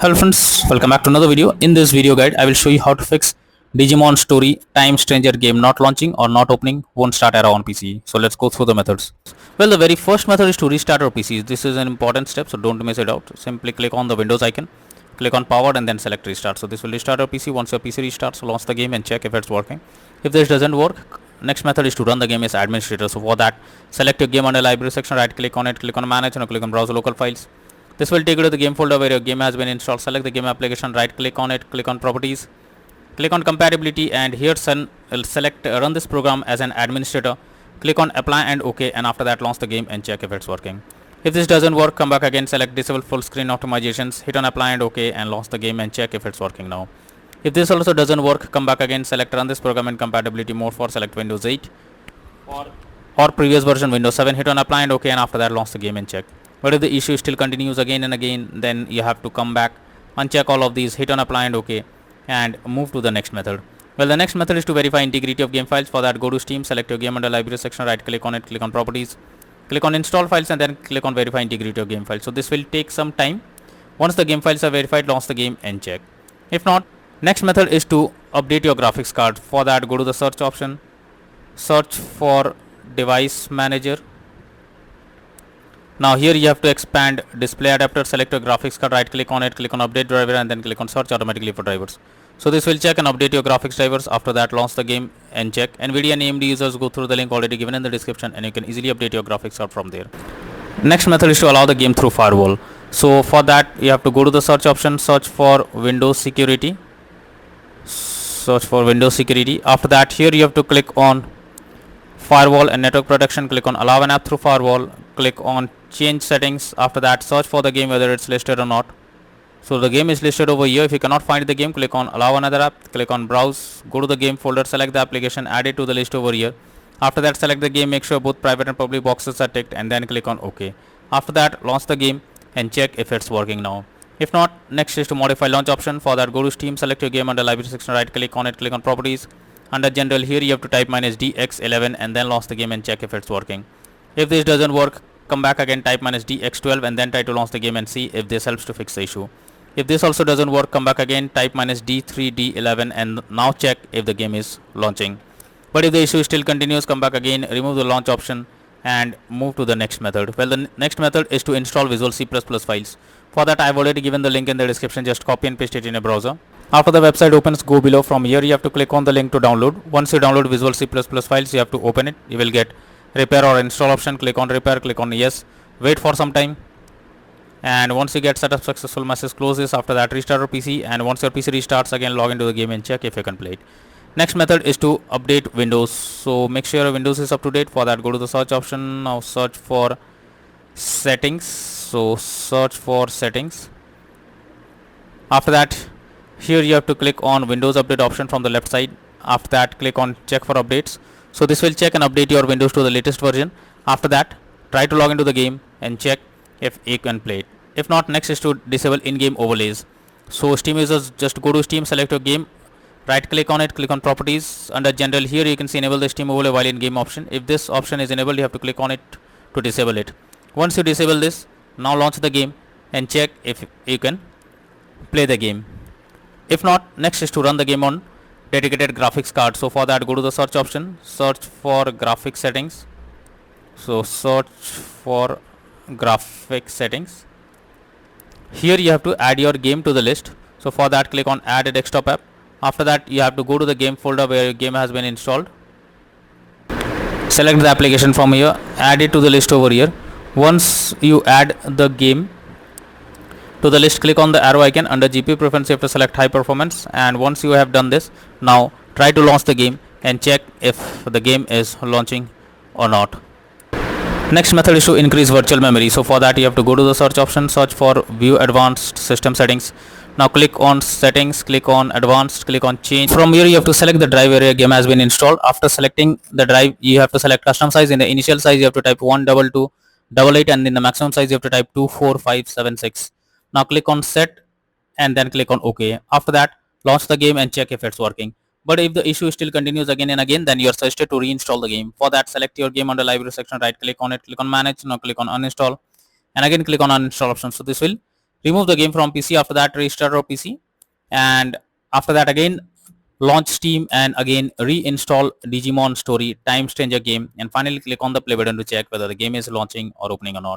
Hello friends, welcome back to another video. In this video guide, I will show you how to fix Digimon story time stranger game not launching or not opening won't start error on PC. So let's go through the methods. Well, the very first method is to restart your PC. This is an important step, so don't miss it out. Simply click on the Windows icon, click on power and then select restart. So this will restart your PC. Once your PC restarts, launch the game and check if it's working. If this doesn't work, next method is to run the game as administrator. So for that, select your game under library section, right click on it, click on manage and click on browse local files. This will take you to the game folder where your game has been installed. Select the game application, right click on it, click on properties, click on compatibility and here select run this program as an administrator. Click on apply and OK, and after that launch the game and check if it's working. If this doesn't work, come back again, select disable full screen optimizations, hit on apply and OK and launch the game and check if it's working now. If this also doesn't work, come back again, select run this program in compatibility mode for select Windows 8 or previous version Windows 7, hit on apply and OK and after that launch the game and check. But if the issue still continues again and again, then you have to come back, uncheck all of these, hit on apply and OK and move to the next method. Well, the next method is to verify integrity of game files. For that, go to Steam, select your game under library section, right click on it, click on properties, click on install files and then click on verify integrity of game files. So this will take some time. Once the game files are verified, launch the game and check. If not, next method is to update your graphics card. For that, go to the search option, search for device manager. Now here you have to expand display adapter, select your graphics card, right click on it, click on update driver and then click on search automatically for drivers. So this will check and update your graphics drivers. After that, launch the game and check. NVIDIA and AMD users, go through the link already given in the description and you can easily update your graphics card from there. Next method is to allow the game through firewall. So for that, you have to go to the search option, search for Windows security, search for Windows security. After that, here you have to click on firewall and network protection, click on allow an app through firewall, click on change settings. After that, search for the game whether it's listed or not. So the game is listed over here. If you cannot find the game, click on allow another app, click on browse, go to the game folder, select the application, add it to the list over here. After that, select the game, make sure both private and public boxes are ticked and then click on OK. After that, launch the game and check if it's working now. If not, next is to modify launch option. For that, go to Steam, select your game under library section, right click on it, click on properties. Under general, here you have to type -DX11 and then launch the game and check if it's working. If this doesn't work, come back again, type -DX12 and then try to launch the game and see if this helps to fix the issue. If this also doesn't work, come back again, type -D3D11 and now check if the game is launching. But if the issue still continues, come back again, remove the launch option and move to the next method. Well, the next method is to install Visual C++ files. For that, I have already given the link in the description. Just copy and paste it in a browser. After the website opens, go below. From here, you have to click on the link to download. Once you download Visual C++ files, you have to open it. You will get repair or install option. Click on repair, click on yes. Wait for some time. And once you get setup successful message, close this. After that, restart your PC. And once your PC restarts, again log into the game and check if you can play it. Next method is to update Windows. So make sure your Windows is up to date. For that, go to the search option. Now search for settings. So search for settings. After that, here you have to click on Windows update option from the left side. After that, click on check for updates. So this will check and update your Windows to the latest version. After that, try to log into the game and check if you can play it. If not, next is to disable in-game overlays. So Steam users, just go to Steam, select your game, right click on it, click on properties. Under general, here you can see enable the Steam overlay while in game option. If this option is enabled, you have to click on it to disable it. Once you disable this, now launch the game and check if you can play the game. If not, next is to run the game on dedicated graphics card. So for that, go to the search option, search for graphics settings. So search for graphics settings. Here you have to add your game to the list. So for that, click on add a desktop app. After that, you have to go to the game folder where your game has been installed. Select the application from here, add it to the list over here. Once you add the game to the list, click on the arrow icon. Under GPU preference, you have to select high performance, and once you have done this, now try to launch the game and check if the game is launching or not. Next method is to increase virtual memory. So for that, you have to go to the search option, search for view advanced system settings. Now click on settings, click on advanced, click on change. From here, you have to select the drive where your game has been installed. After selecting the drive, you have to select custom size. In the initial size, you have to type 12288 and in the maximum size, you have to type 24576. Now click on set and then click on OK. After that, launch the game and check if it's working. But if the issue still continues again and again, then you are suggested to reinstall the game. For that, select your game under library section, right click on it, click on manage, now click on uninstall and again click on uninstall option. So this will remove the game from PC. After that, restart your PC, and after that again launch Steam and again reinstall Digimon Story Time Stranger game, and finally click on the play button to check whether the game is launching or opening or not.